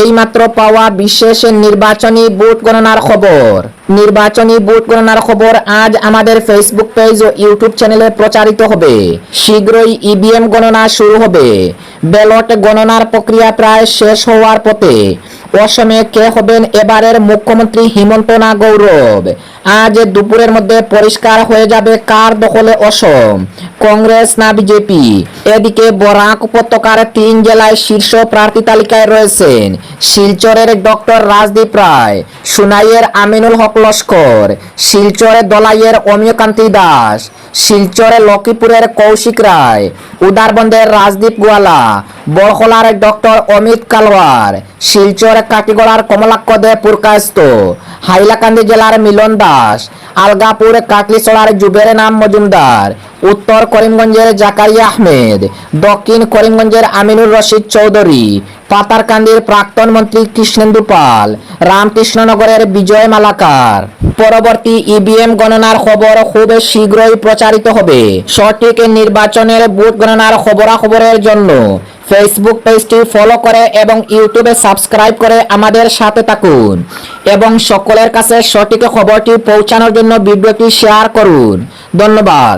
এইমাত্র পাওয়া বিশেষ নির্বাচনী ভোট গণনার খবর। নির্বাচনী ভোট গণনার খবর আজ আমাদের ফেসবুক পেজ ও ইউটিউব চ্যানেলে প্রচারিত হবে। শীঘ্রই ইভিএম গণনা শুরু হবে। ব্যালট গণনার প্রক্রিয়া প্রায় শেষ হওয়ার পথে। অসমে কে হবেন এবারের মুখ্যমন্ত্রী হিমন্ত না গৌরব? আজ দুপুরের মধ্যে পরিষ্কার হয়ে যাবে কার দখলে অসম, কংগ্রেস না বিজেপি। এদিকে বরাক উপত্যকার 3 জেলায় শীর্ষ প্রার্থী তালিকায় রয়েছেন শিলচরের ডক্টর রাজদীপ রায়, সুনাইয়ের আমিনুল হক লস্কর, শিলচরে দলাইয়ের অমিয়কান্তি দাস, শিলচরে লক্ষ্মীপুরের কৌশিক রায়, উদারবন্দের রাজদীপ গোয়ালা, বড়খলার ডক্টর অমিত কালওয়ার, শিলচর কাটিগড়ার কমলাক্ষ দে পুরকায়স্ত, হাইলাকান্দি জেলার মিলন দাস, আলগাপুর কাটলিছড়ার জুবের নাম মজুমদার, উত্তর করিমগঞ্জের জাকারিয়া আহমেদ, দক্ষিণ করিমগঞ্জের আমিনুর রশিদ চৌধুরী, পাতারকান্দির প্রাক্তন মন্ত্রী কৃষ্ণেন্দু পাল, রামকৃষ্ণনগরের বিজয় মালাকার। পরবর্তী ইভিএম গণনার খবর খুব শীঘ্রই প্রচারিত হবে। সঠিক নির্বাচনের ভোট গণনার খবরাখবরের জন্য ফেসবুক পেজটি ফলো করে এবং ইউটিউবে সাবস্ক্রাইব করে আমাদের সাথে থাকুন এবং সকলের কাছে সঠিক খবরটি পৌঁছানোর জন্য ভিডিওটি শেয়ার করুন। ধন্যবাদ।